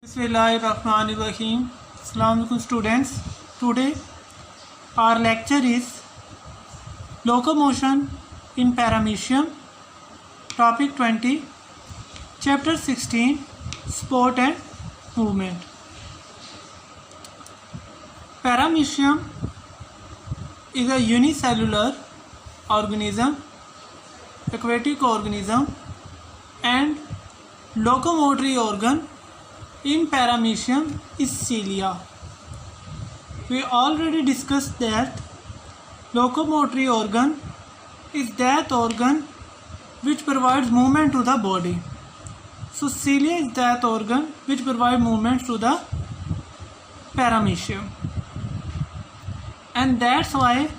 Bismillahirrahmanirrahim. Assalamu alaikum students. Today our lecture is locomotion in paramecium, topic 20, chapter 16, sport and movement. Paramecium is a unicellular organism, aquatic organism and locomotory organ in paramecium is cilia. We already discussed that locomotory organ is that organ which provides movement to the body. So cilia is that organ which provides movement to the paramecium, and that's why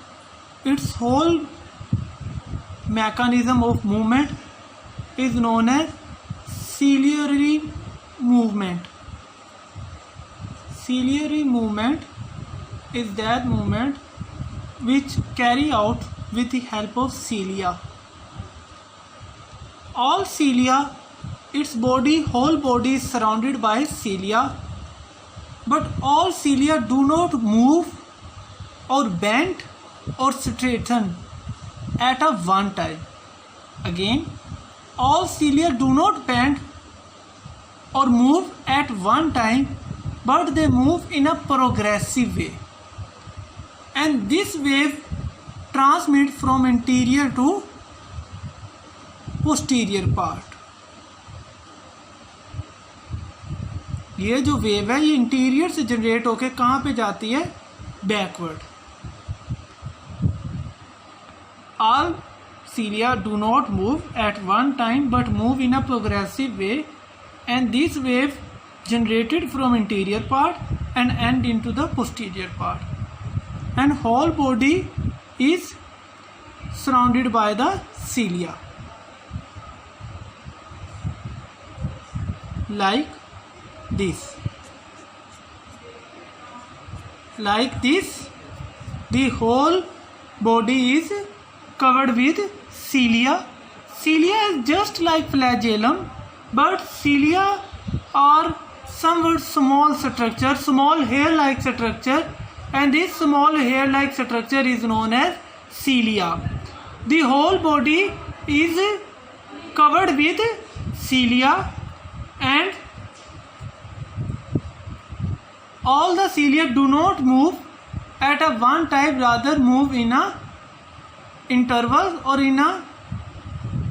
its whole mechanism of movement is known as ciliary movement. Ciliary movement is that movement which carry out with the help of cilia. All cilia, its whole body is surrounded by cilia, but all cilia do not move or bend or straighten at a one time. Again, all cilia do not bend or move at one time, but they move in a progressive way, and this wave transmits from anterior to posterior part. ये जो wave है ये interior से generate होके कहाँ पे जाती है? Backward. All cilia do not move at one time but move in a progressive way, and this wave generated from anterior part and end into the posterior part, and whole body is surrounded by the cilia like this. The whole body is covered with cilia. Cilia is just like flagellum, but cilia are somewhat small structure, small hair-like structure, and this small hair-like structure is known as cilia. The whole body is covered with cilia, and all the cilia do not move at a one time, rather move in a intervals or in a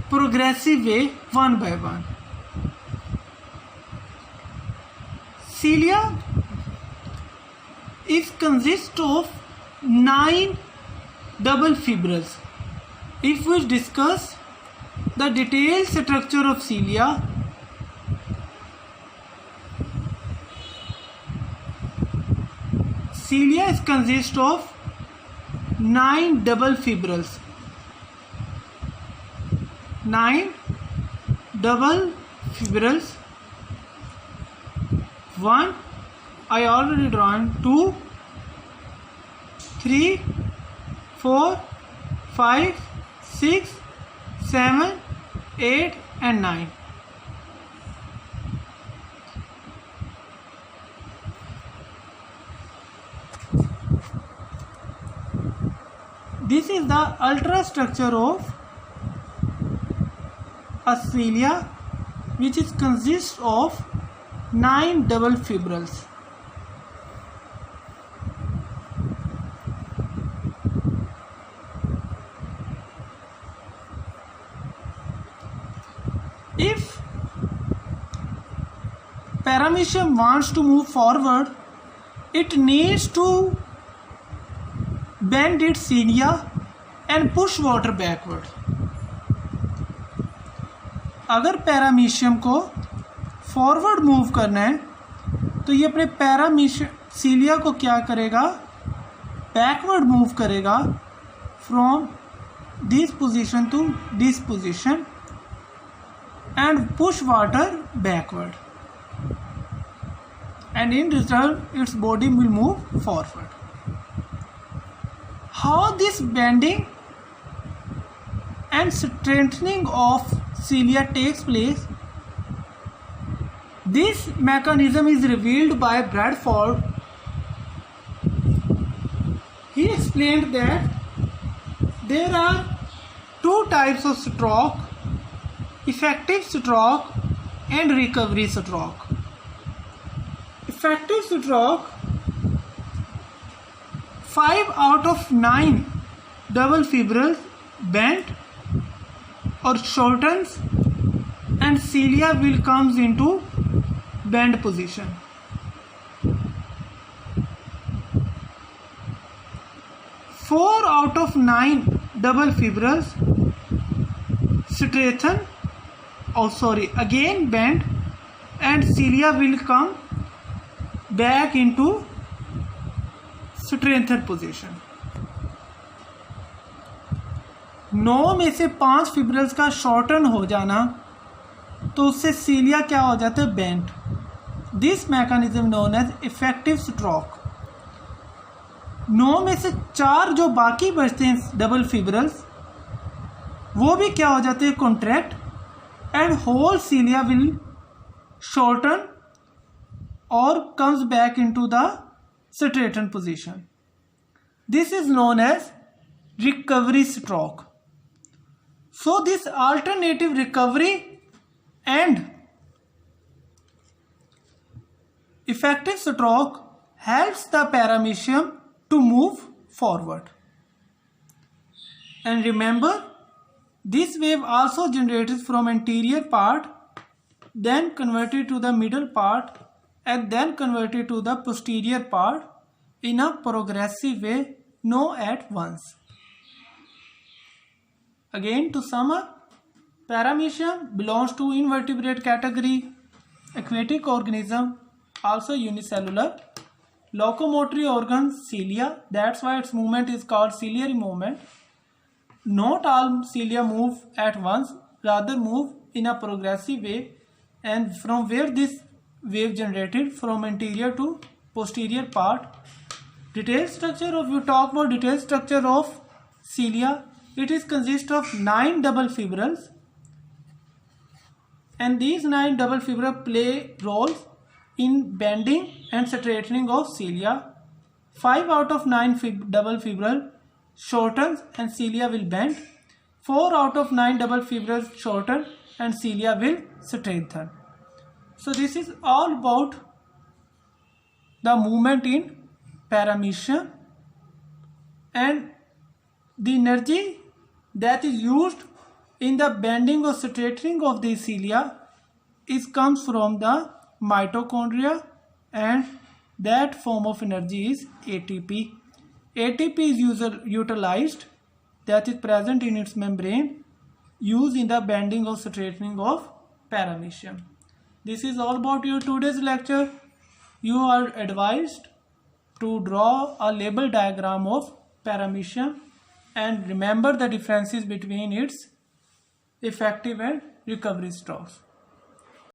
progressive way, one by one. Cilia consists of 9 double fibrils. If we discuss the detailed structure of cilia, cilia consists of 9 double fibrils. 9 double fibrils. 1, I already drawn. 2, 3, 4, 5, 6, 7, 8 and 9. This is the ultrastructure of a cilia, which consists of 9 double fibrils. If paramecium wants to move forward, it needs to bend its cilia and push water backward. अगर paramecium को forward move करना है तो ये अपने paramecium सीलिया को क्या करेगा? बैकवर्ड मूव करेगा from this position to this position and push water backward, and in return its body will move forward. How this bending and strengthening of cilia takes place? This mechanism is revealed by Bradford. He explained that there are two types of stroke: effective stroke and recovery stroke. Effective stroke, 5 out of 9 double fibrils bend or shortens and cilia will comes into bend position. Four out of 9 double fibrils straighten, again bend, and cilia will come back into strengthened position. 9 में से 5 फिब्रल्स का shorten हो जाना तो उससे सीलिया क्या हो जाते हैं? Bent. This mechanism known as effective stroke. 9 में से 4 जो बाकी बचते हैं डबल फिब्रल्स, वो भी क्या हो जाते हैं? Contract, and whole cilia will shorten और comes back into the straightened position. This is known as recovery stroke. So this alternative recovery and effective stroke helps the paramecium to move forward. And remember, this wave also generated from anterior part, then converted to the middle part, and then converted to the posterior part in a progressive way, no at once. Again, to sum up, paramecium belongs to invertebrate category, aquatic organism, also unicellular. Locomotory organ cilia, that's why its movement is called ciliary movement. Not all cilia move at once, rather move in a progressive way, and from where this wave generated from anterior to posterior part. Detailed structure of, you talk about detailed structure of cilia. It is consist of 9 double fibrils, and these 9 double fibrils play roles in bending and straightening of cilia. 5 out of 9 double fibrils shortens and cilia will bend. 4 out of 9 double fibrils shorten and cilia will strengthen. So this is all about the movement in paramecium, and the energy that is used in the bending or straightening of the cilia comes from the mitochondria, and that form of energy is ATP. ATP is utilized, that is present in its membrane, used in the bending or straightening of paramecium. This is all about your today's lecture. You are advised to draw a label diagram of paramecium and remember the differences between its effective and recovery strokes.